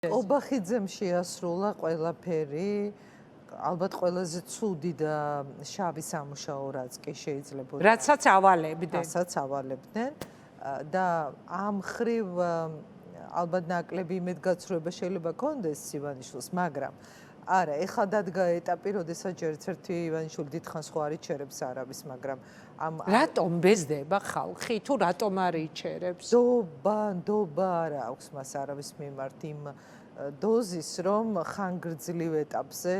ობახიძემ შეასრულა ყველაფერი, ალბათ ყველაზე ცუდი და შავი სამუშაო რაც კი შეიძლება. Რაცაც ავალებდნენ. რასაც ავალებდნენ და ამ ხრივ ალბათ ნაკლები იმედგაცრუება შეიძლება კონდეს ივანიშვილს, მაგრამ არა, ეხლა დადგა ეტაპი, როდესაც ერთ-ერთი ივანიშვილი დიდხანს ხო არ იჩერებს არავის, მაგრამ რატომ ბეზდება ხალხი თუ რატომ არ იჩერებს? ნდობა არ აქვს მას არავის მიმართ იმ დოზის, რომ ხანგრძლივ ეტაპზე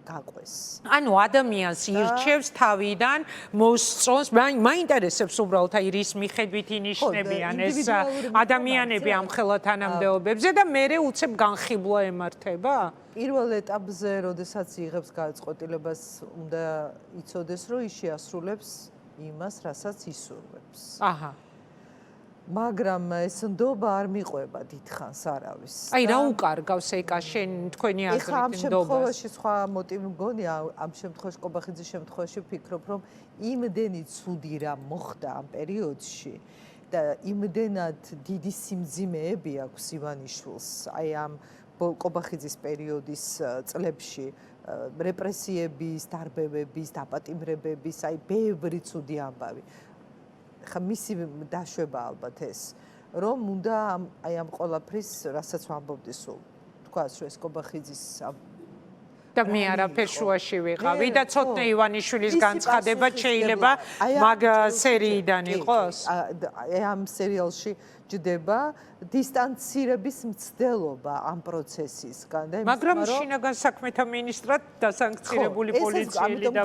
გაყვეს. ანუ ადამიანს ირჩევს თავიდან, მოსწონს, მაინტერესებს უბრალოდ აი რის მიხედვით ინიშნებიან ეს ადამიანები ამ ხელა თანამდებობებზე და მერე უცებ განხილვა ემართება? პირველ ეტაპზე, როდესაც იღებს გადაწყვეტილებას, უნდა იცოდეს, რომ ის შეასრულებს იმას, რასაც ისურვებს. აჰა. მაგრამ ეს ნდობა არ მიყვება დიდხანს არავის. აი რა უკარგავს ეკა შენ თქვენი აზრით ნდობას? ეხლა ამ შემთხვევაში სხვა მოტივი მგონია, ამ შემთხვევაში კობახიძის შემთხვევაში ვფიქრობ, რომ იმდენი ცუდი რა მოხდა ამ პერიოდში და იმდენად დიდი სიმძიმეები აქვს ივანიშვილს, აი ამ კობახიძის პერიოდის წლებში რეპრესიების, დარბევების, დაპატიმრებების, აი ბევრი ცუდი ამბავი. ხა მისი დაშვება ალბათ ეს, რომ უნდა აი ამ ყველაფრის, რასაც ვამბობდი სულ, თქვას, რომ ეს კობახიძის და მე არაფერ შუაში ვიყავი და ცოტნე ივანიშვილის განცხადება შეიძლება მაგ სერიიდან იყოს? აი ამ სერიალში ჯდება დისტანცირების მცდელობა ამ პროცესისგან და მაგრამ შინაგან საქმეთა მინისტრად დასანქცირებული პოლიციელი და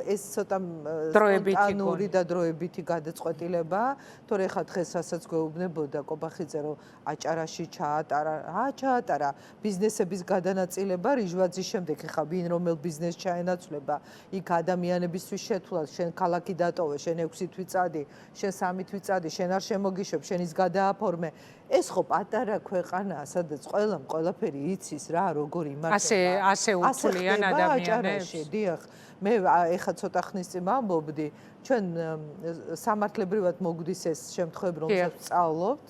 ეს ცოტა სპონტანური და დროებითი გადაწყვეტილება, თორე ხა დღეს რასაც გვეუბნებოდა კობახიძე, რომ აჭარაში ჩაატარა ბიზნესების გადანაწილება რიჟვაძის შემდეგ, ხა ვინ რომელ ბიზნესს ჩაენაცვლება, იქ ადამიანებისთვის შეთულა, შენ ქალაქი დატოვე, შენ 6 თვიწადი, შენ 3 თვიწადი, შენ არ შემოგიშვებ, შენ ის გადააფორმე. ეს ხო პატარა ქვეყანაა, სადაც ყველამ ყველაფერი იცის რა, როგორ იმართება. ასე უცვლიან ადამიანებს. დიახ, მე ეხა ცოტა ხნის წინ ვამბობდი, ჩვენ სამართლებრივად მოგვდის ეს შემთხვევები, რომელსაც ვსწავლობთ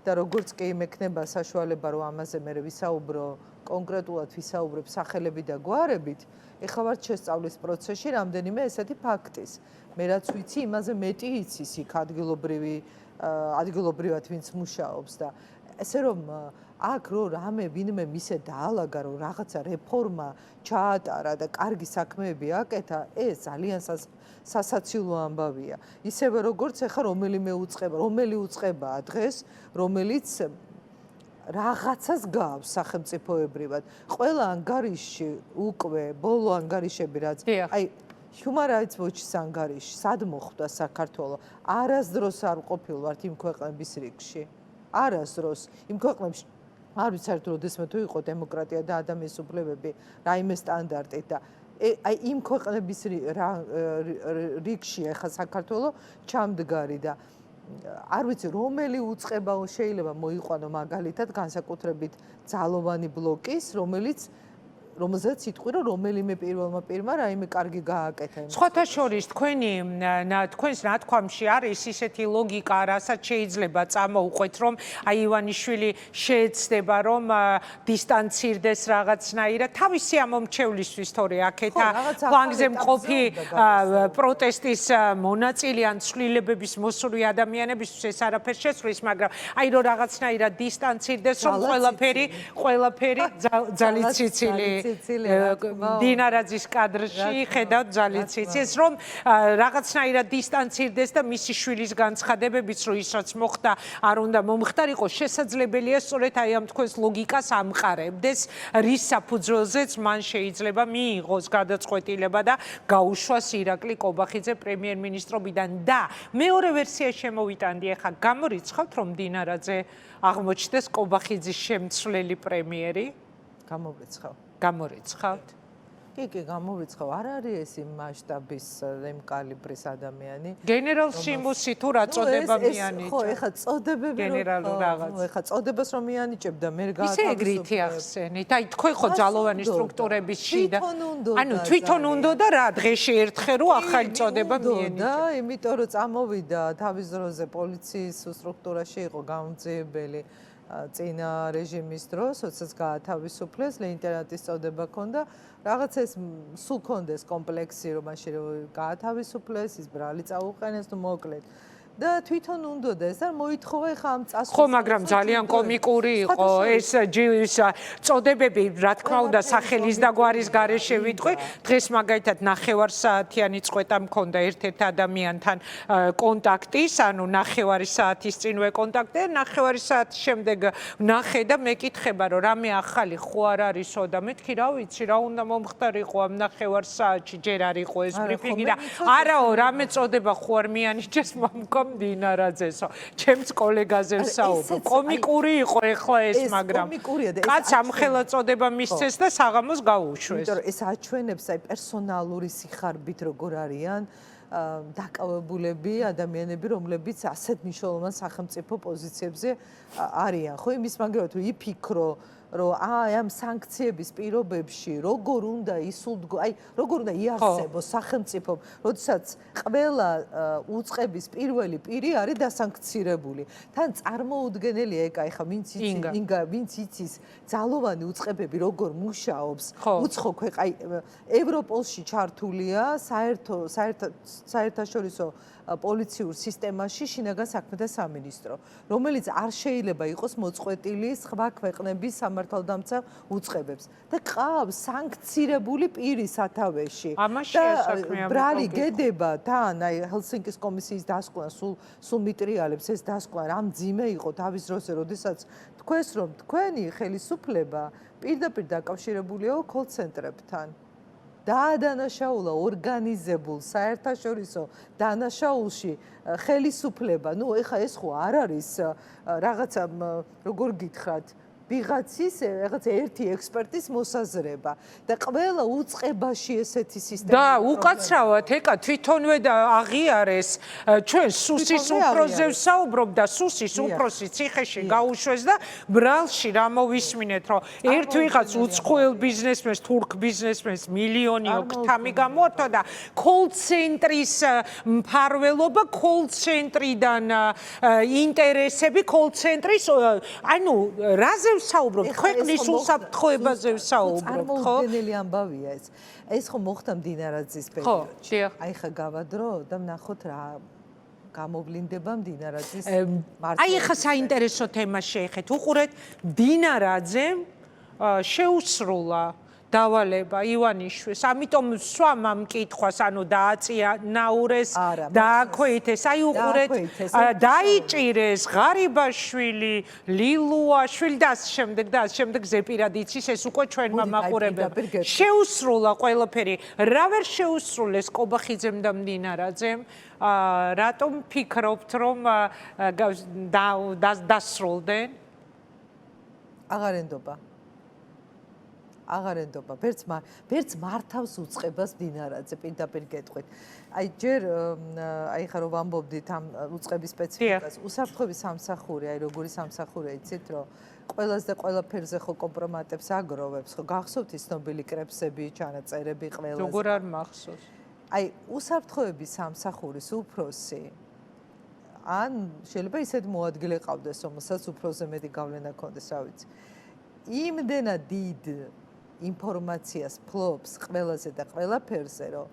და როგორც კი იმექნება საშუალება, რომ ამაზე მე ვისაუბრო, კონკრეტულად ვისაუბრებ სახელები და გვარებით, ეხლა ვარ შესწავლის პროცესში რამდენიმე ესეთი ფაქტის. მე რაც ვიცი, იმაზე მეტი იცის იქ ადგილობრივად ვინც მუშაობს და ესე რომ აქ რო რამე ვინმე მისე დაალაგა, რომ რაღაცა რეფორმა ჩაატარა და კარგი საქმეები აკეთა, ეს ძალიან სასაცილო ამბავია. ისევე როგორც ეხა რომელი უწყებაა დღეს, რომელიც რაღაცას გავს სახელმწიფოებრივად. ყველა ანგარიში უკვე ბოლო ანგარიშები რაც აი Human Rights Watch-ის ანგარიში, სად მოხვდა საქართველო? არასდროს არ ყოფილვართ იმ ქვეყნების რიგში. არასდროს. იმ ქვეყნებში არ ვიცით, როდესმე თუ იყო დემოკრატია და ადამიანის უფლებები, რაიმე სტანდარტით და აი იმ ქვეყნების რიგში ახლა საქართველო ჩამდგარი და არ ვიცი, რომელი უწყება შეიძლება მოიყვანო მაგალითად განსაკუთრებით ძალოვანი ბლოკის, რომელზეც იტყვი, რომ რომელიმე პირველმა პირმა რაიმე კარგი გააკეთა. სხვათა შორის თქვენს ნათქვამში არის ისეთი ლოგიკა, რასაც შეიძლება წამოუყვეთ, რომ აი ივანიშვილი შეეცდება, რომ დისტანცირდეს რაღაცნაირად თავისი ამომრჩევლისთვის, თორე აქეთა ფლანგზე მყოფი პროტესტის მონაწილე ან ცვლილებების მოსული ადამიანებისთვის ეს არაფერს შეცვლის, მაგრამ აი რომ რაღაცნაირად დისტანცირდეს, რომ ყველაფერი ძალით ციცილი დინარაძის კადრში ხედავთ ძალით ციცილს, რომ რაღაცნაირად დისტანცირდეს და მისი შვილის განცხადებებიც, რომ ის რაც მოხდა, არ უნდა მომხდარიყო, შესაძლებელია სწორედ აი ამ თქვენს ლოგიკას ამყარებდეს, რის საფუძველზეც მან შეიძლება მიიღოს გადაწყვეტილება და გაუშვას ირაკლი კობახიძე პრემიერ-მინისტრობიდან და მეორე ვერსია შემოვიტანდი, ახლა გამორიცხავთ, რომ დინარაძე აღმოჩნდეს კობახიძის შემცვლელი პრემიერი? გამორიცხავთ? კი, გამორიცხავ. არ არის ეს იმ მასშტაბის, იმ კალიბრის ადამიანი. გენერალ სიმუსი თუ რა წოდება მიანიჭა? ხო, ეხა წოდებები გენერალურ რაღაც. ეხა წოდებას რომ მიანიჭებდა, მე ისე ეგრითი ახსენით. აი თქვენ ხო ძალოვანი სტრუქტურების შიდა. ანუ თვითონ უნდა და რა დღეში ერთხელ რო ახალი წოდება მიენიჭა. და იმიტომ რომ წამოვიდა თავის დროზე პოლიციის სტრუქტურაში იყო გამომძიებელი წინა რეჟიმის დროს, როდესაც გაათავისუფლეს, ლეიტენანტის წოდება ჰქონდა, რაღაც ეს სულ ჰქონდეს კომპლექსი, რომ მაშინ გაათავისუფლეს, ის ბრალი წაუყენეს, ну მოკლედ. და თვითონ უნდოდეს და მოითხოვა ხა ამ წასვლას. ხო, მაგრამ ძალიან კომიკური იყო ეს წოდებები, რა თქმა უნდა, სახელის და გვარის გარეშე ვიტყვი. დღეს მაგალითად 9 საათიანი წყვეტა მქონდა ერთ-ერთ ადამიანთან კონტაქტის, ანუ 9 საათის წინ ვეკონტაქტე, 9 საათის შემდეგ ვნახე და მეკითხება, რომ რამე ახალი ხო არ არისო და მეთქი, რა ვიცი, რა უნდა მომხდარიყო ამ 9 საათში, ჯერ არ იყო ეს ბრიფინგი და არაო, რამე წოდება ხო არ მიანიჭეს მომკო დინარაძესო, ჩემს კოლეგაზე ვსაუბრობ. კომიკური იყო ეხლა ეს, მაგრამ კაც ამ ხელაწოდება მისცეს და საღამოს გაუშვეს. იმიტომ რომ ეს აჩვენებს აი პერსონალური სიხარბით როგორ არიან დაკავებულები ადამიანები, რომლებიც ასეთ მნიშვნელოვან სახელმწიფო პოზიციებზე არიან. ხო, იმის მაგალითად თუ იფიქრო რომ ამ სანქციების პირობებში როგორ უნდა ისულდგო, აი როგორ უნდა იარსებოს სახელმწიფომ, როდესაც ყველა უწყების პირველი პირი არის დასანქცირებული. თან წარმოუდგენელია ეხა ვინც იცის ძალოვანი უწყებები როგორ მუშაობს, უცხო აი ევროპოლში ჩართულია საერთაშორისო პოლიციურ სისტემაში შინაგან საქმეთა სამინისტრო, რომელიც არ შეიძლება იყოს მოწყვეტილი სხვა ქვეყნების სამართალდამცავ უწყებებს და ყავს სანქცირებული პირი სათავეში. და ბრალი გედება თან აი ჰელსინკის კომისიის დასკვნა სულ მიტრიალებს ეს დასკვნა რამ ძიმე იყო თავის დროზე, როდესაც თქვენს რომ თქვენი ხელისუფლება პირდაპირ დაკავშირებულია კოლ-ცენტრებთან. დაადანაშაულა ორგანიზებულ საერთაშორისო დანაშაულში ხელისუფლება. ნუ ეხა ეს ხო არ არის რაღაცა როგორ გითხრათ ვიღაცის რაღაც ერთი ექსპერტის მოსაზრება და ყველა უწყებაში ესეთი სისტემა და უკაცრავად ეკა თვითონვე და აღიარეს ჩვენ სუსის უფროსზე ვსაუბრობ და სუსის უფროსი ციხეში გაუშვეს და ბრალში რა მოვისმინეთ რომ ერთ ვიღაც უცხოელ ბიზნესმენს თურქ ბიზნესმენს მილიონი ოქტამი გამოართვა და კოლ-ცენტრის მფარველობა კოლ-ცენტრიდან ინტერესები კოლ-ცენტრის ანუ რაზე ვსაუბრობთ, ქვეყნის უსაფრთხოებაზე ვსაუბრობთ, ხო? წარმოუდგენელი ამბავია ეს. ეს ხო მოხდა მდინარაძის პერიოდში. აი ხა გავადრო და ვნახოთ რა გამოვლინდება მდინარაძის მართლობა. აი ხა საინტერესო თემას შეეხეთ. უყურეთ, მდინარაძემ შეუსრულა დავალება ივანიშვილს, ამიტომ სვამ ამ კითხვას, ანუ დააწია ნაურეს, დააქვეითეს, აი უყურეთ, დაიჭირეს ღარიბაშვილი, ლილუაშვილი და შემდეგ ზეპირად იცის, ეს უკვე ჩვენმა მაყურებელმა. შეუსრულა ყველაფერი. რა ვერ შეუსრულეს კობახიძემ და მდინარაძემ? რატომ ფიქრობთ, რომ დასრულდნენ? აღარ ენდობა. ვერც მართავს უწყებას მდინარაძე პირდაპირ გეტყვით. აი ჯერ აი ხა რომ ვამბობდით ამ უწყების სპეციფიკას, უსაფრთხოების სამსახური, აი როგორი სამსახურია, იცით რომ ყველას და ყველაფერზე ხო კომპრომატებს აგროვებს, ხო გახსოვთ ის ცნობილი კრებსები, ჩანაწერები ყველას. როგორ არ მახსოვს? აი უსაფრთხოების სამსახურის უფროსი ან შეიძლება ისეთ მოადგილე ყავდეს, რომელსაც უფროსზე მეტი გავლენა ჰქონდეს, რა ვიცი. იმდენად დიდ ინფორმაციას ფლობს ყველაზე და ყველაფერზე, რომ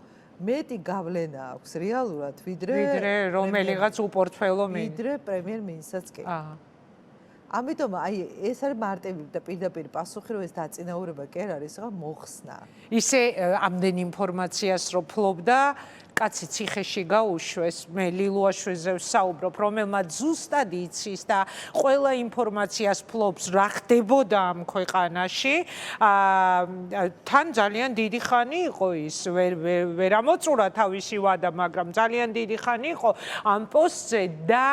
მეტი გავლენა აქვს რეალურად ვიდრე რომელიღაც უპორტფელო ვიდრე პრემიერ-მინისტრსაც კი. ამიტომ აი ეს არის მარტივი და პირდაპირ პასუხი, რომ ეს დაწინაურება კი არ არის, რა მოხსნა. ისე ამდენ ინფორმაციას რო ფლობდა კაცი ციხეში გაუშვეს, მე ლილუაშვილზე ვსაუბრობ, რომელმაც ზუსტად იცის და ყველა ინფორმაციას ფლობს, რა ხდებოდა ამ ქვეყანაში. თან ძალიან დიდი ხანი იყო ის, ვერ ამოწურა თავისი ვადა, მაგრამ ძალიან დიდი ხანი იყო ამ პოსტზე და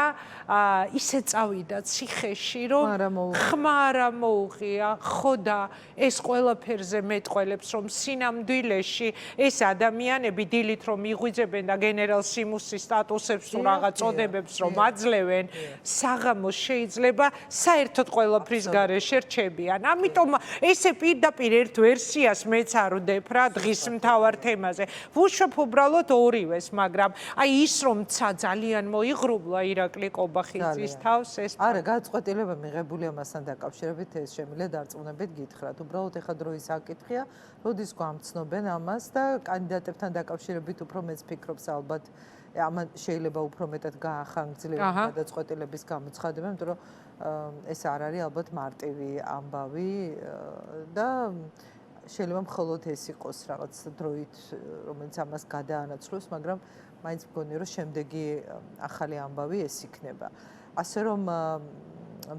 ისე წავიდა ციხეში, რომ ხმა არ მოუღია, ხო და ეს ყველაფერზე მეტყველებს, რომ სინამდვილეში ეს ადამიანები დილით რომ მიღვიძე იძებენ და გენერალ სიმუსის სტატუსებს თუ რაღაც წოდებებს რომ აძლევენ, საღამოს შეიძლება საერთოდ ყველაფრის გარეშე რჩებიან. ამიტომ ესე პირდაპირ ერთ ვერსიას მეც არ ვდებ რა დღის მთავარ თემაზე. ვუშვებ უბრალოდ ორივეს, მაგრამ აი ის რომ ძალიან მოიღრუბლა ირაკლი კობახიძის თავს ეს არა, გადაწყვეტილება მიღებული ამასთან დაკავშირებით ეს შემიძლია დარწმუნებით გითხრათ. უბრალოდ ეხა დროის საკითხია, როდის გვამცნობენ ამას და კანდიდატებთან დაკავშირებით უფრო მეც ფიქრობს ალბათ ამან შეიძლება უფრო მეტად გაახანგრძლივა გადაწყვეტილების გამოცხადება, იმიტომ რომ ეს არ არის ალბათ მარტივი ამბავი და შეიძლება მხოლოდ ეს იყოს რაღაც დროით, რომელიც ამას გადაანაცვლებს, მაგრამ მაინც მგონია რომ შემდეგი ახალი ამბავი ეს იქნება. ასე რომ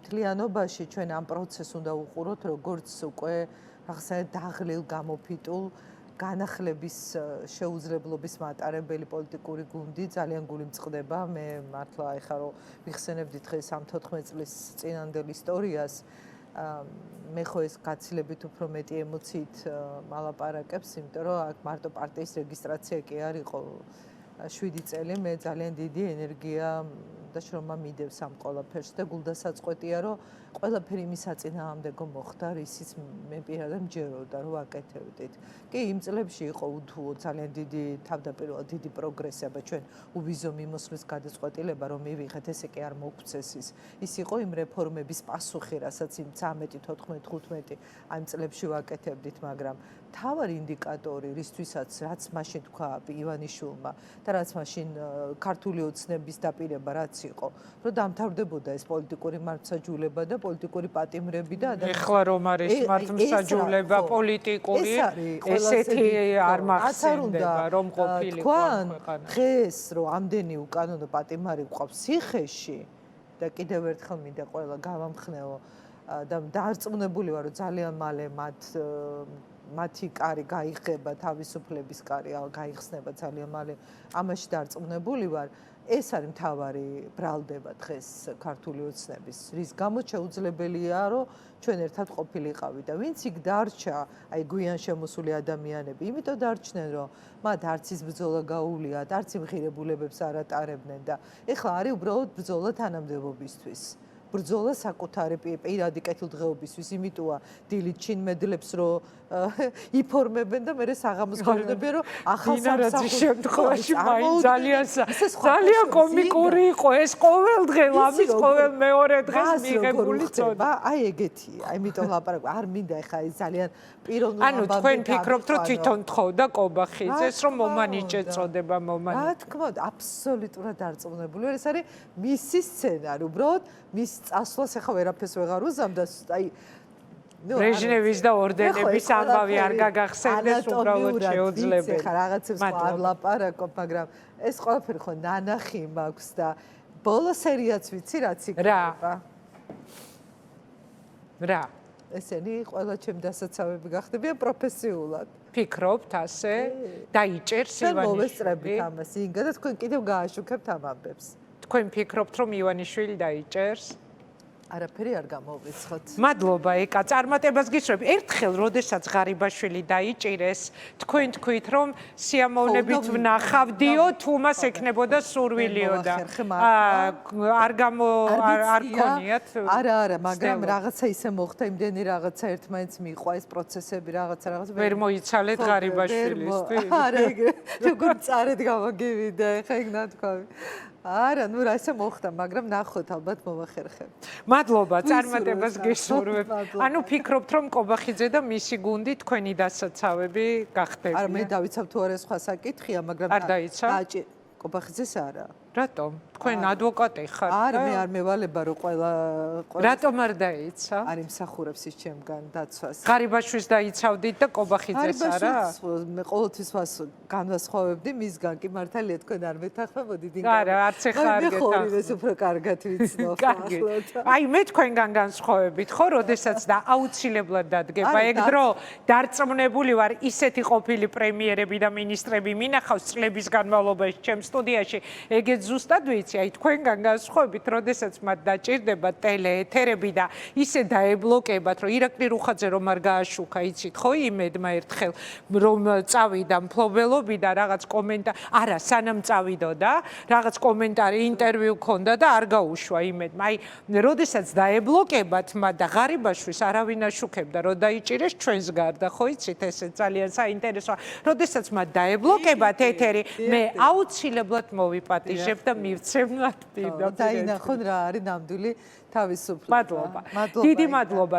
მთლიანობაში ჩვენ ამ პროცესს უნდა უყუროთ როგორც უკვე რაღაცა დაღლილ გამოფიტულ განახლების შეუძლებლობის მატარებელი პოლიტიკური გუნდი ძალიან გული მწყდება. მე მართლა ეხლა რომ ვიხსენებდით დღეს ამ 14 წლის წინანდელ ისტორიას მე ხო ეს გაცილებით უფრო მეტი ემოციით მალაპარაკებს, იმიტომ რომ აქ მარტო პარტიის რეგისტრაცია კი არ იყო 7 წელი, მე ძალიან დიდი ენერგია და შრომა მიდევს ამ ყველაფერს და გულდასაწყვეტია რომ ყველაფერი იმის საწინააღმდეგო მოხდა, ისიც მე პირადად მჯეროდა რომ ვაკეთებდით. კი, იმ წლებში იყო უთუო ძალიან დიდი თავდაპირველად დიდი პროგრესი, აბა ჩვენ უბიზო მიმოსვლის გადაწყვეტილება რომ მივიღეთ, ესე კი არ მოგვცეს ის იყო იმ რეფორმების პასუხი, რასაც იმ 13, 14, 15 ამ წლებში ვაკეთებდით, მაგრამ თავარი ინდიკატორი რისთვისაც რაც მაშინ თქვა ივანიშვილმა და რაც მაშინ ქართული ოცნების დაპირება რაც იყო, რომ დამთავრდებოდა ეს პოლიტიკური მართლმსაჯულება და პოლიტიკური პატიმრები და ეხლა რომ არის მართლმსაჯულება პოლიტიკური, ესეთი არ მახსენდება რომ ყოფილიყო ქვეყანა. დღეს რომ ამდენი უკანონო პატიმარი გვყავს ციხეში და კიდევ ერთხელ მინდა ყველა გავამხნეო და დარწმუნებული ვარ რომ ძალიან მალე მათი კარი გაიხება, თავისუფლების კარი გაიხსნება ძალიან მალე. ამაში დარწმუნებული ვარ. ეს არის მთავარი ბრალდება დღეს ქართული ოცნების, რის გამოც შეუძლებელია, რომ ჩვენ ერთად ყოფილიყავით და ვინც იქ დარჩა, აი გვიან შემოსული ადამიანები, იმიტომ დარჩნენ, რომ მათ არც ის ბრძოლა გაუვლიათ, არც იმ ღირებულებებს არ ატარებდნენ და ეხლა არის უბრალოდ ბრძოლა თანამდებობისთვის. ბრძოლა საკუთარი პირადი კეთილდღეობისთვის, იმიტოა დილით ჩინმედლებს რომ იფორმებენ და მერე საღამოს გონებიან რომ ახალ სამსახურის შემთხვევაში მაინც ძალიან კომიკური იყო ეს ყოველდღე ლამის ყოველ მეორე დღეს მიღებული წოდება. აი ეგეთია, ამიტომ ლაპარაკობ, არ მინდა ეხა ეს ძალიან პიროვნული ანუ თქვენ ფიქრობთ რომ თვითონ თხოვდა კობახიძეს რომ მომანიჭე წოდება მომანიჭე. რა თქმა უნდა, აბსოლუტურად დარწმუნებული ვარ, ეს არის მისი სცენარი, უბრალოდ მის წასვლას ეხა ვერაფერს ვეღარ უზამდა, აი ბრეჟნევის და ორდენების ამბავი არ გაგახსენდეს უბრალოდ შეუძლებელი. ეხა რაღაცებს არ ლაპარაკობ, მაგრამ ეს ყველაფერი ხო ნანახი მაქვს და ბოლო სერიაც ვიცი რაც იქნება. რა ესენი ყველა ჩემი დასაცავები გახდებიან პროფესიულად. ფიქრობთ ასე? დაიჭერს ივანიშვილი? მოვესწრებით ამას, ინგა და თქვენ კიდევ გააშუქებთ ამ ამბებს. თქვენ ფიქრობთ რომ ივანიშვილი დაიჭერს? არაფერი არ გამოვრიცხოთ. მადლობა ეკა, წარმატებას გისურვებ. ერთხელ, როდესაც ღარიბაშვილი დაიჭირეს, თქვენ თქვით რომ სიამოვნებით ვნახავდიო, თუ მას ექნებოდა სურვილიო და არ გქონიათ? არა, მაგრამ რაღაცა ისე მოხდა, იმდენი რაღაცა ერთმანეთს მიყვა ეს პროცესები, რაღაცა ვერ მოიცალეთ ღარიბაშვილისთვის? არა, ეგრე როგორ წარეთ გამოგივიდა, ეხა იქ ნათქვამი. არა, ნუ რა ისე მოხდა, მაგრამ ნახოთ, ალბათ მოვახერხებ. მადლობა, წარმატებას გისურვებ. ანუ ფიქრობთ, რომ კობახიძე და მისი გუნდი თქვენი დასაცავები გახდებიან? არა, მე დავიცავ თუ არა სხვა საკითხია, მაგრამ არ დაიცავ? კობახიძეს არა. რატომ? თქვენ ადვოკატი ხართ? არა, მე არ მევალება რომ ყველა რატომ არ დაიცა? არ იმსახურებს ის ჩემგან დაცვას. ღარიბაშვილს დაიცავდით და კობახიძეს არა? მე ყოველთვის მას განვასხვავებდი მისგან, კი მართალია თქვენ არ მეთანხმებოდით იმ. არა, არც ეხლა არ გეთანხმებთ. მე ხოლმე უფრო კარგად ვიცნობ. აი მე თქვენგან განსხვავებით ხო, როდესაც და აუცილებლად დადგება ეგ დრო, დარწმუნებული ვარ, ისეთი ყოფილი პრემიერები და მინისტრები მინახავს წლების განმავლობაში ჩემ სტუდიაში, ეგეც ზუსტად ვიცი, აი თქვენგან განსხვავებით, როდესაც მათ დაჭირდება ტელეეთერები და ისე დაებლოკებათ, რომ ირაკლი რუხაძე რომ არ გააშუქა, იცით ხო იმედმა ერთხელ რომ წავიდა მფლობელობიდან რაღაც კომენტარი, არა, სანამ წავიდოდა, რაღაც კომენტარი, ინტერვიუ ქონდა და არ გაუშვა იმედმა. აი, როდესაც დაებლოკებათ მათ და ღარიბაშვილს არავინ აშუქებდა, რომ დაიჭირეს ჩვენს გარდა, ხო იცით, ესე ძალიან საინტერესოა. როდესაც მათ დაებლოკებათ ეთერი, მე აუცილებლად მოვიპატიჟებ და მივცემნათ პირდაპირ. დაინახონ რა არის ნამდვილი თავისუფლება. მადლობა. დიდი მადლობა.